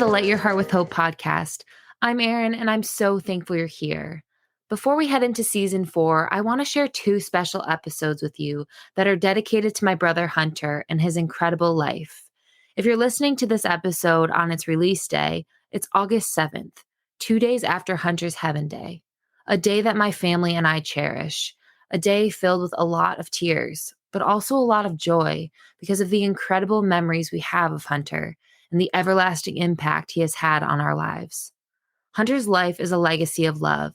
the Light Your Heart with Hope podcast. I'm Erin, and I'm so thankful you're here. Before we head into season 4, I want to share 2 special episodes with you that are dedicated to my brother Hunter and his incredible life. If you're listening to this episode on its release day, it's August 7th, 2 days after Hunter's Heaven Day, a day that my family and I cherish, a day filled with a lot of tears, but also a lot of joy because of the incredible memories we have of Hunter and the everlasting impact he has had on our lives. Hunter's life is a legacy of love.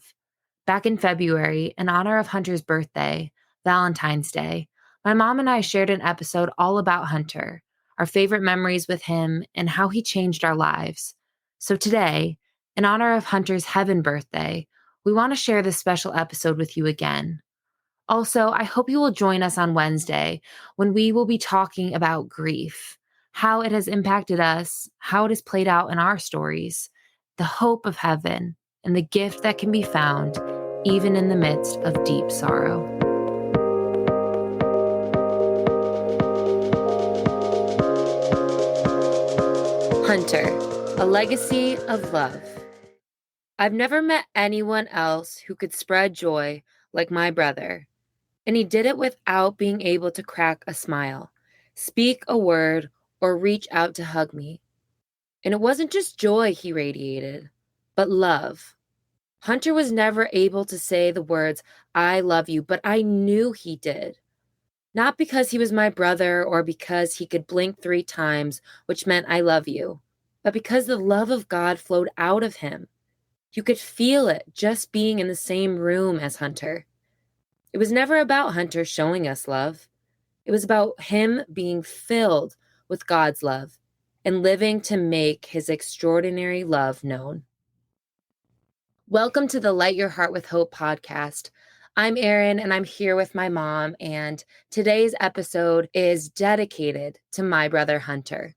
Back in February, in honor of Hunter's birthday, Valentine's Day, my mom and I shared an episode all about Hunter, our favorite memories with him, and how he changed our lives. So today, in honor of Hunter's Heaven birthday, we want to share this special episode with you again. Also, I hope you will join us on Wednesday when we will be talking about grief, how it has impacted us, how it has played out in our stories, the hope of heaven, and the gift that can be found even in the midst of deep sorrow. Hunter, a legacy of love. I've never met anyone else who could spread joy like my brother. And he did it without being able to crack a smile, speak a word, or reach out to hug me. And it wasn't just joy he radiated, but love. Hunter was never able to say the words, "I love you," but I knew he did. Not because he was my brother or because he could blink 3 times, which meant "I love you," but because the love of God flowed out of him. You could feel it just being in the same room as Hunter. It was never about Hunter showing us love. It was about him being filled with God's love and living to make his extraordinary love known. Welcome to the Light Your Heart with Hope podcast. I'm Erin, and I'm here with my mom, and today's episode is dedicated to my brother Hunter.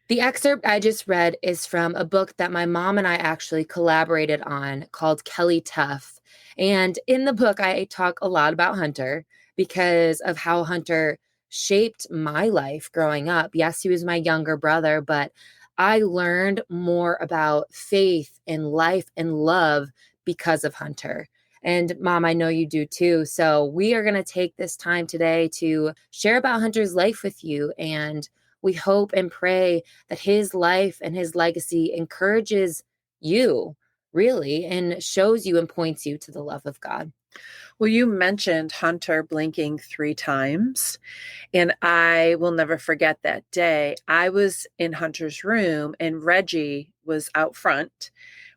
The excerpt I just read is from a book that my mom and I actually collaborated on called Kelly Tough. And in the book, I talk a lot about Hunter because of how Hunter shaped my life growing up. Yes, he was my younger brother, but I learned more about faith and life and love because of Hunter. And Mom, I know you do too. So we are going to take this time today to share about Hunter's life with you, and we hope and pray that his life and his legacy encourages you, really, and shows you and points you to the love of God. Well, you mentioned Hunter blinking 3 times, and I will never forget that day. I was in Hunter's room, and Reggie was out front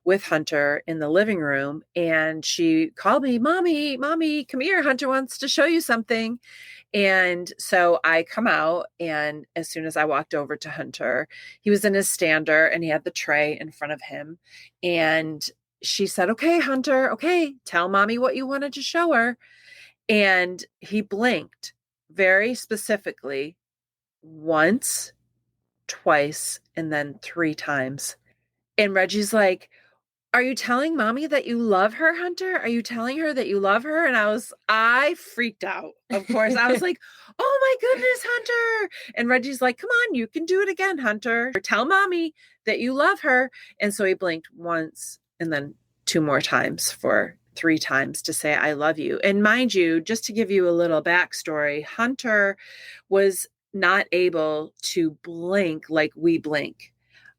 with Hunter in the living room, and she called me, Mommy, come here. Hunter wants to show you something. And so I come out, and as soon as I walked over to Hunter, he was in his stander and he had the tray in front of him. And she said, "Okay, Hunter, okay, tell Mommy what you wanted to show her." And he blinked very specifically once, twice, and then 3 times. And Reggie's like, "Are you telling Mommy that you love her, Hunter? Are you telling her that you love her?" And I freaked out. Of course, I was like, "Oh my goodness, Hunter." And Reggie's like, "Come on, you can do it again, Hunter. Tell Mommy that you love her." And so he blinked once and then 2 more times for 3 times to say, "I love you." And mind you, just to give you a little backstory, Hunter was not able to blink like we blink.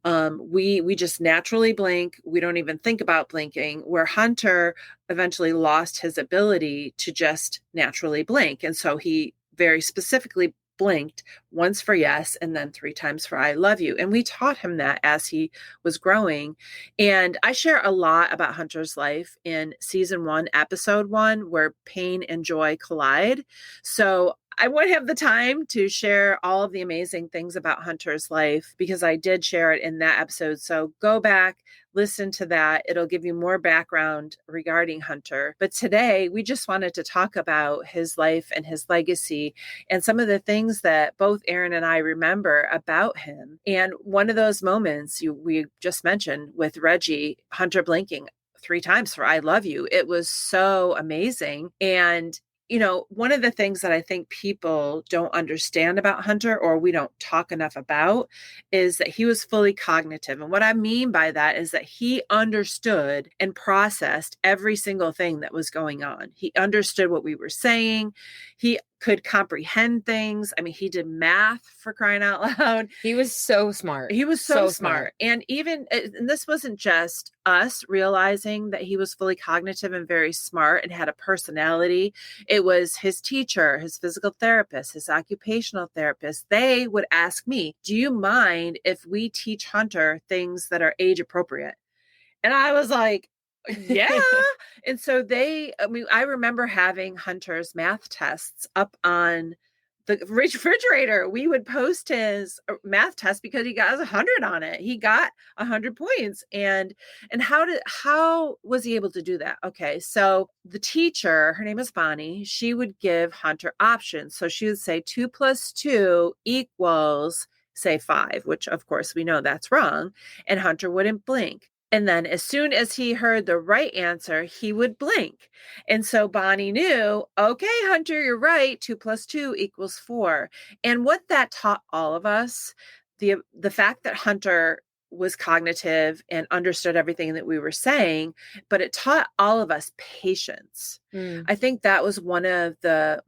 We just naturally blink. We don't even think about blinking, where Hunter eventually lost his ability to just naturally blink. And so he very specifically blinked once for yes, and then 3 times for "I love you." And we taught him that as he was growing. And I share a lot about Hunter's life in season 1, episode 1, where pain and joy collide. So I won't have the time to share all of the amazing things about Hunter's life because I did share it in that episode. So go back, listen to that. It'll give you more background regarding Hunter. But today we just wanted to talk about his life and his legacy and some of the things that both Erin and I remember about him. And one of those moments we just mentioned with Reggie, Hunter blinking 3 times for "I love you." It was so amazing. And one of the things that I think people don't understand about Hunter, or we don't talk enough about, is that he was fully cognitive. And what I mean by that is that he understood and processed every single thing that was going on. He understood what we were saying. He could comprehend things. I mean, he did math, for crying out loud. He was so smart. He was so So smart. And this wasn't just us realizing that he was fully cognitive and very smart and had a personality. It was his teacher, his physical therapist, his occupational therapist. They would ask me, do you mind if we teach Hunter things that are age appropriate? And I was like, yeah. And so I remember having Hunter's math tests up on the refrigerator. We would post his math test because he got 100 on it. He got 100 points. And how was he able to do that? Okay, so the teacher, her name is Bonnie, she would give Hunter options. So she would say 2 plus 2 equals, say, 5, which of course we know that's wrong. And Hunter wouldn't blink. And then as soon as he heard the right answer, he would blink. And so Bonnie knew, okay, Hunter, you're right. 2 plus 2 equals 4. And what that taught all of us, the fact that Hunter was cognitive and understood everything that we were saying, but it taught all of us patience. I think that was one of the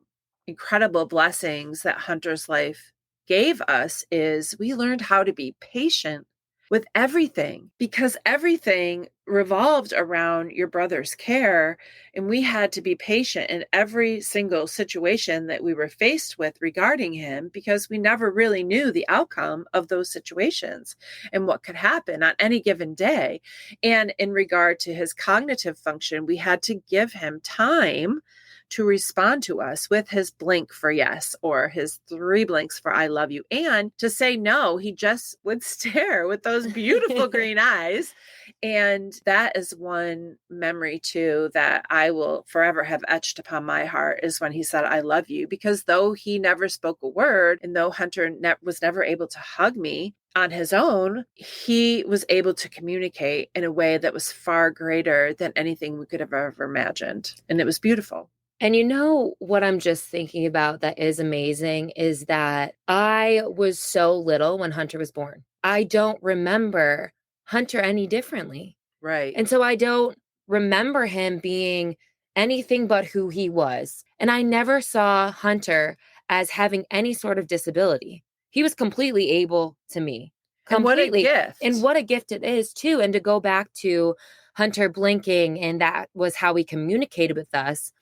incredible blessings that Hunter's life gave us, is we learned how to be patient with everything, because everything revolved around your brother's care. And we had to be patient in every single situation that we were faced with regarding him, because we never really knew the outcome of those situations and what could happen on any given day. And in regard to his cognitive function, we had to give him time to respond to us with his blink for yes, or his 3 blinks for I love you. And to say no, he just would stare with those beautiful green eyes. And that is one memory too that I will forever have etched upon my heart, is when he said, I love you. Because though he never spoke a word, and though Hunter was never able to hug me on his own, he was able to communicate in a way that was far greater than anything we could have ever imagined. And it was beautiful. And you know what I'm just thinking about that is amazing is that I was so little when Hunter was born. I don't remember Hunter any differently. Right. And so I don't remember him being anything but who he was. And I never saw Hunter as having any sort of disability. He was completely able to me. And what a Completely. gift. And what a gift it is too. And to go back to Hunter blinking, and that was how he communicated with us.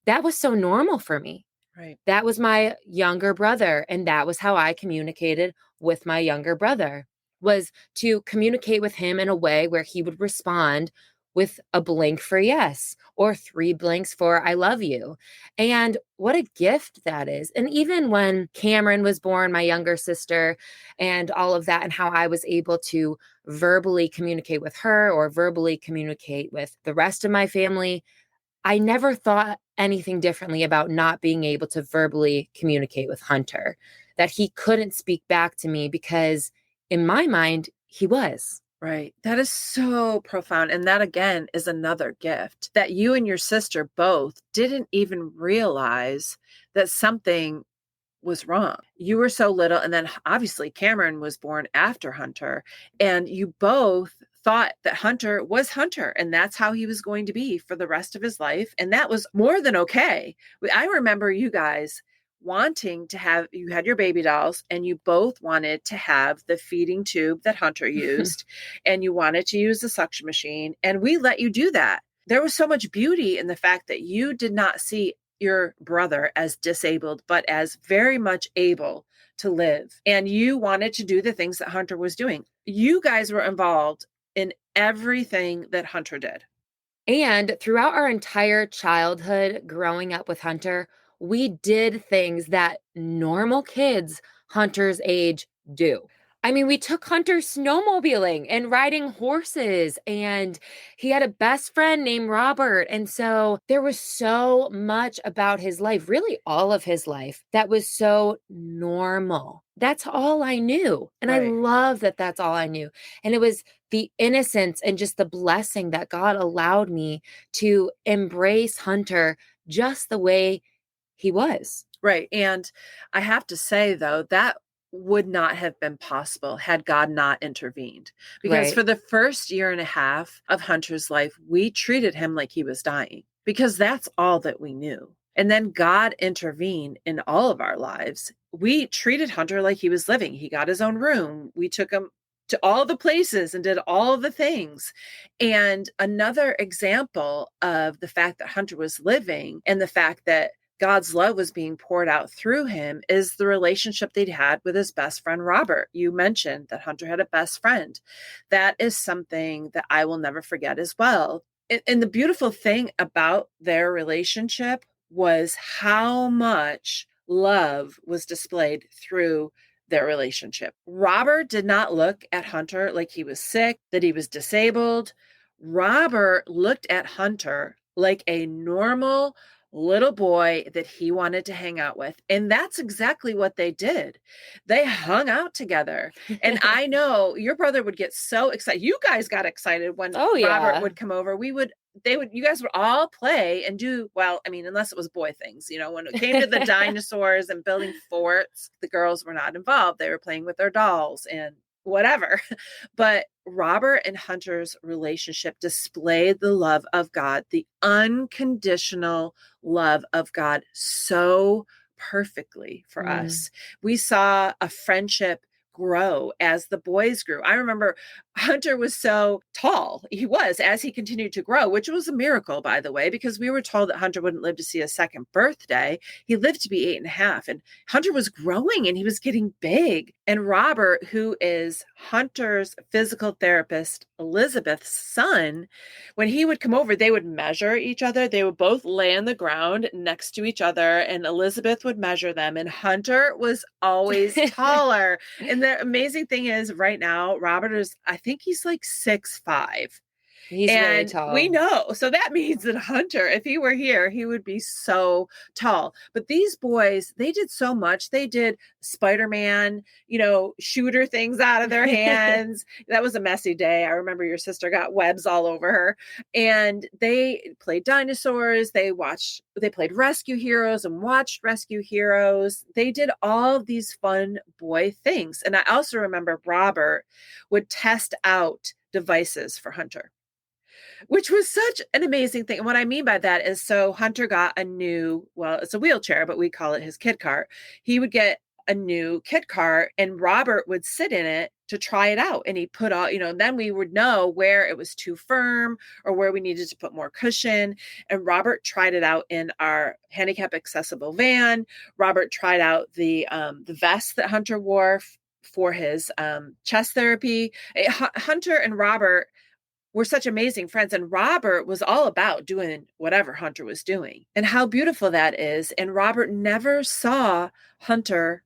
That was so normal for me. Right. That was my younger brother. And that was how I communicated with my younger brother, was to communicate with him in a way where he would respond with a blink for yes, or 3 blinks for I love you. And what a gift that is. And even when Cameron was born, my younger sister, and all of that, and how I was able to verbally communicate with her or verbally communicate with the rest of my family, I never thought anything differently about not being able to verbally communicate with Hunter, that he couldn't speak back to me, because in my mind, he was. Right. That is so profound. And that, again, is another gift that you and your sister both didn't even realize that something was wrong. You were so little. And then obviously Cameron was born after Hunter, and you both thought that Hunter was Hunter, and that's how he was going to be for the rest of his life. And that was more than okay. I remember you guys wanting to have, you had your baby dolls, and you both wanted to have the feeding tube that Hunter used, and you wanted to use the suction machine, and we let you do that. There was so much beauty in the fact that you did not see your brother as disabled, but as very much able to live. And you wanted to do the things that Hunter was doing. You guys were involved in everything that Hunter did. And throughout our entire childhood growing up with Hunter, we did things that normal kids Hunter's age do. I mean, we took Hunter snowmobiling and riding horses, and he had a best friend named Robert. And so there was so much about his life, really all of his life, that was so normal. That's all I knew. And I Right. love that that's all I knew. And it was the innocence and just the blessing that God allowed me to embrace Hunter just the way He was. Right. And I have to say, though, that would not have been possible had God not intervened. Because Right. for the first year and a half of Hunter's life, we treated him like he was dying because that's all that we knew. And then God intervened in all of our lives. We treated Hunter like he was living. He got his own room. We took him to all the places and did all the things. And another example of the fact that Hunter was living and the fact that God's love was being poured out through him is the relationship they'd had with his best friend, Robert. You mentioned that Hunter had a best friend. That is something that I will never forget as well. And the beautiful thing about their relationship was how much love was displayed through their relationship. Robert did not look at Hunter like he was sick, that he was disabled. Robert looked at Hunter like a normal little boy that he wanted to hang out with. And that's exactly what they did. They hung out together. And I know your brother would get so excited. You guys got excited when Oh, Robert yeah. would come over. You guys would all play and do, well, I mean, unless it was boy things, when it came to the dinosaurs and building forts, the girls were not involved. They were playing with their dolls and whatever. But Robert and Hunter's relationship displayed the love of God, the unconditional love of God so perfectly for Mm. us. We saw a friendship grow as the boys grew. I remember Hunter was so tall. He was as he continued to grow, which was a miracle, by the way, because we were told that Hunter wouldn't live to see a second birthday. He lived to be 8.5, and Hunter was growing and he was getting big. And Robert, who is Hunter's physical therapist, Elizabeth's son, when he would come over, they would measure each other. They would both lay on the ground next to each other, and Elizabeth would measure them. And Hunter was always taller. And the amazing thing is, right now, Robert is, I think he's like 6'5". He's really And we tall. know. So that means that Hunter, if he were here, he would be so tall. But these boys, they did so much. They did Spider-Man, shooter things out of their hands. That was a messy day. I remember your sister got webs all over her. And they played dinosaurs. They played Rescue Heroes and watched Rescue Heroes. They did all of these fun boy things. And I also remember Robert would test out devices for Hunter, which was such an amazing thing. And what I mean by that is, so Hunter got it's a wheelchair, but we call it his kid cart. He would get a new kid cart and Robert would sit in it to try it out. And he put all, then we would know where it was too firm or where we needed to put more cushion. And Robert tried it out in our handicap accessible van. Robert tried out the vest that Hunter wore for his chest therapy. Hunter and Robert were such amazing friends. And Robert was all about doing whatever Hunter was doing. And how beautiful that is. And Robert never saw Hunter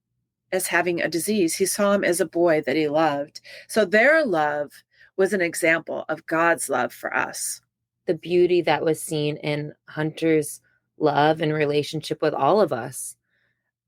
as having a disease. He saw him as a boy that he loved. So their love was an example of God's love for us. The beauty that was seen in Hunter's love and relationship with all of us,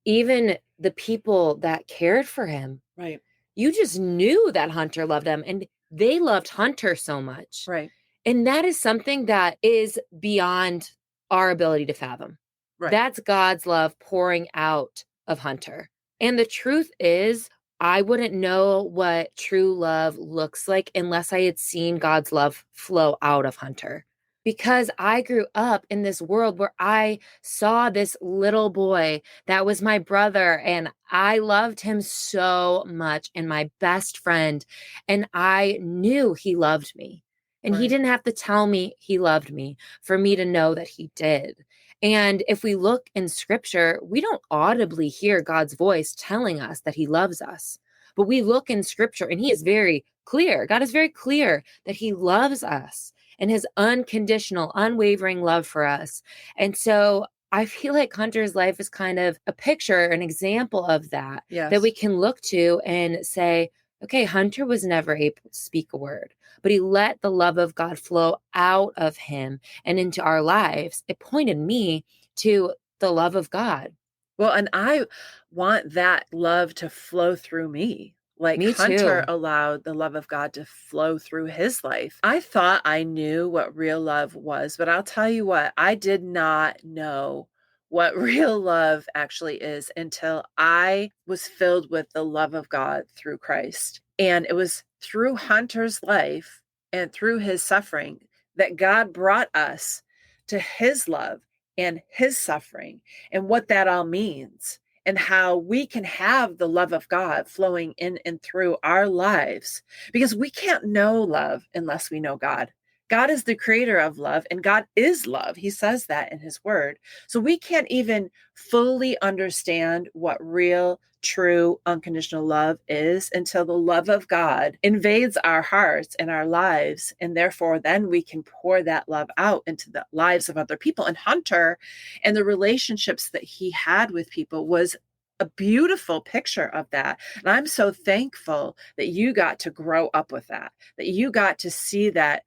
even the people that cared for him. Right. You just knew that Hunter loved them and they loved Hunter so much. Right. And that is something that is beyond our ability to fathom. Right. That's God's love pouring out of Hunter. And the truth is, I wouldn't know what true love looks like unless I had seen God's love flow out of Hunter. Because I grew up in this world where I saw this little boy that was my brother, and I loved him so much, and my best friend, and I knew he loved me. And he Right. didn't have to tell me he loved me for me to know that he did. And if we look in scripture, we don't audibly hear God's voice telling us that he loves us. But we look in scripture and he is very clear. God is very clear that he loves us and his unconditional, unwavering love for us. And so I feel like Hunter's life is kind of a picture, an example of that, Yes. that we can look to and say, okay, Hunter was never able to speak a word, but he let the love of God flow out of him and into our lives. It pointed me to the love of God. Well, and I want that love to flow through me. Like Me Hunter too. allowed the love of God to flow through his life. I thought I knew what real love was, but I'll tell you what, I did not know what real love actually is until I was filled with the love of God through Christ. And it was through Hunter's life and through his suffering that God brought us to his love and his suffering and what that all means and how we can have the love of God flowing in and through our lives, because we can't know love unless we know God. God is the creator of love, and God is love. He says that in his word. So we can't even fully understand what real, true, unconditional love is until the love of God invades our hearts and our lives. And therefore, then we can pour that love out into the lives of other people. And Hunter and the relationships that he had with people was a beautiful picture of that. And I'm so thankful that you got to grow up with that, that you got to see that.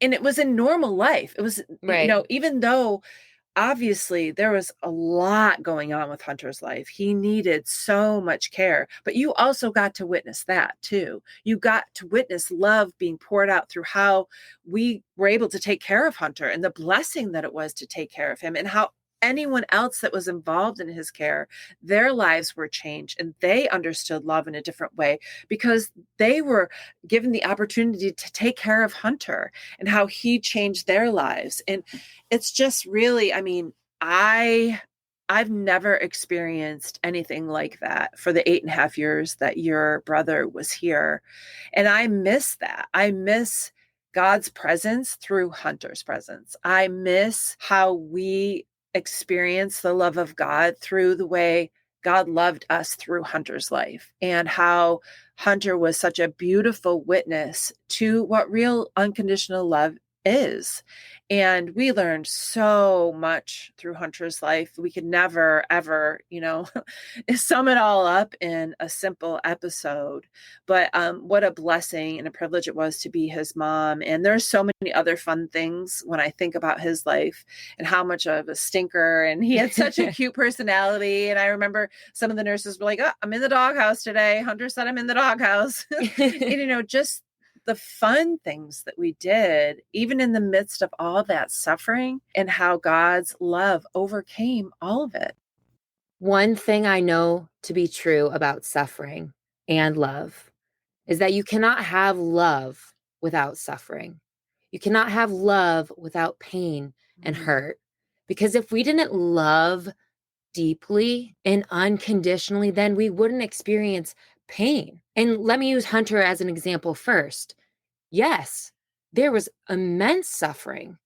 And it was in normal life. It was, Right. even though obviously there was a lot going on with Hunter's life, he needed so much care, but you also got to witness that too. You got to witness love being poured out through how we were able to take care of Hunter and the blessing that it was to take care of him, and how anyone else that was involved in his care, their lives were changed and they understood love in a different way because they were given the opportunity to take care of Hunter, and how he changed their lives. And it's just really, I've never experienced anything like that for the 8.5 years that your brother was here. And I miss that. I miss God's presence through Hunter's presence. I miss how we experience the love of God through the way God loved us through Hunter's life, and how Hunter was such a beautiful witness to what real unconditional love is. And we learned so much through Hunter's life. We could never, ever, sum it all up in a simple episode. But what a blessing and a privilege it was to be his mom. And there's so many other fun things when I think about his life and how much of a stinker. And he had such a cute personality. And I remember some of the nurses were like, "Oh, I'm in the doghouse today. Hunter said I'm in the doghouse." And, just the fun things that we did, even in the midst of all that suffering, and how God's love overcame all of it. One thing I know to be true about suffering and love is that you cannot have love without suffering. You cannot have love without pain and hurt. Because if we didn't love deeply and unconditionally, then we wouldn't experience pain. And let me use Hunter as an example first. Yes, there was immense suffering,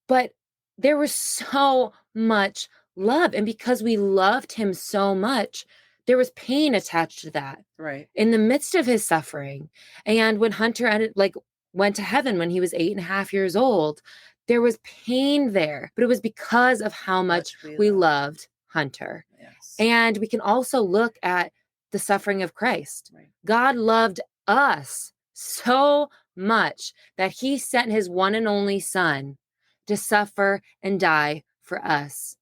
but there was so much love. And because we loved him so much, there was pain attached to that. Right. In the midst of his suffering. And when Hunter went to heaven when he was 8.5 years old, there was pain there, but it was because of how much we loved Hunter. Yes. And we can also look at the suffering of Christ. Right. God loved us so much that he sent his one and only son to suffer and die for us.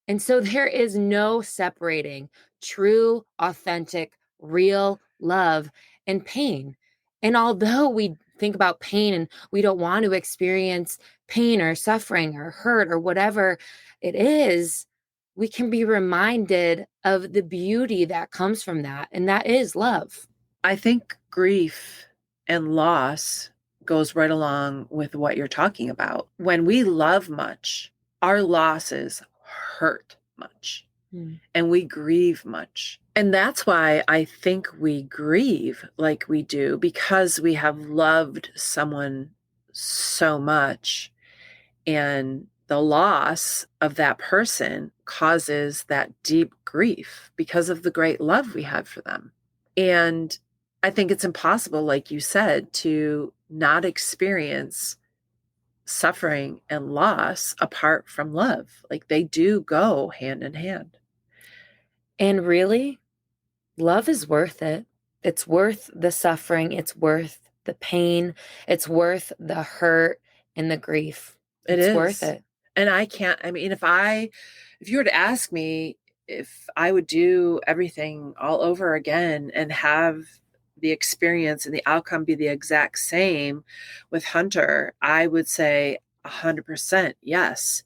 And so there is no separating true, authentic, real love and pain. And although we think about pain and we don't want to experience pain or suffering or hurt or whatever it is, we can be reminded of the beauty that comes from that. And that is love. I think grief and loss goes right along with what you're talking about. When we love much, our losses hurt much and we grieve much. And that's why I think we grieve like we do, because we have loved someone so much, and the loss of that person causes that deep grief because of the great love we had for them. And I think it's impossible, like you said, to not experience suffering and loss apart from love. Like they do go hand in hand. And really, love is worth it. It's worth the suffering. It's worth the pain. It's worth the hurt and the grief. It's worth it. And if you were to ask me if I would do everything all over again and have the experience and the outcome be the exact same with Hunter, I would say 100% yes.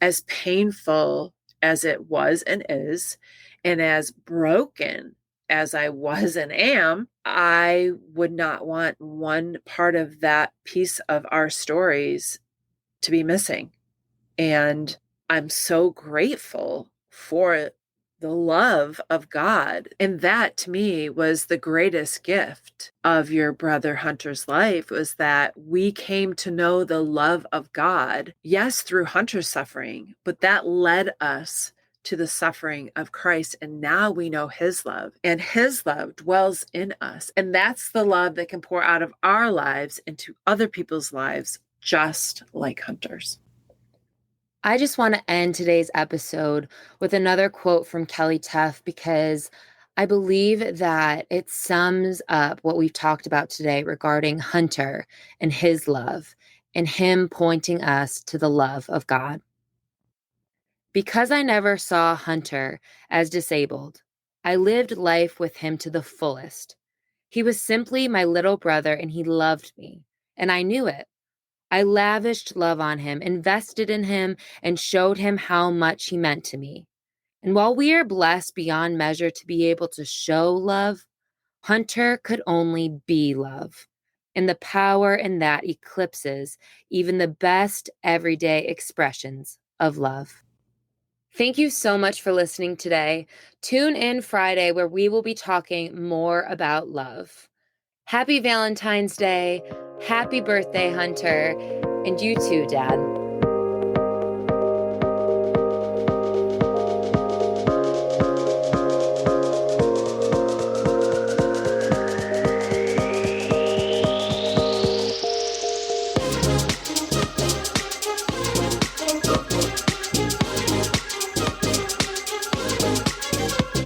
As painful as it was and is, and as broken as I was and am, I would not want one part of that piece of our stories to be missing. And I'm so grateful for the love of God. And that to me was the greatest gift of your brother Hunter's life, was that we came to know the love of God, yes, through Hunter's suffering, but that led us to the suffering of Christ. And now we know his love, and his love dwells in us. And that's the love that can pour out of our lives into other people's lives, just like Hunter's. I just want to end today's episode with another quote from Kelly Tuff because I believe that it sums up what we've talked about today regarding Hunter and his love and him pointing us to the love of God. Because I never saw Hunter as disabled, I lived life with him to the fullest. He was simply my little brother and he loved me, and I knew it. I lavished love on him, invested in him, and showed him how much he meant to me. And while we are blessed beyond measure to be able to show love, Hunter could only be love. And the power in that eclipses even the best everyday expressions of love. Thank you so much for listening today. Tune in Friday where we will be talking more about love. Happy Valentine's Day. Happy birthday, Hunter. And you too, Dad.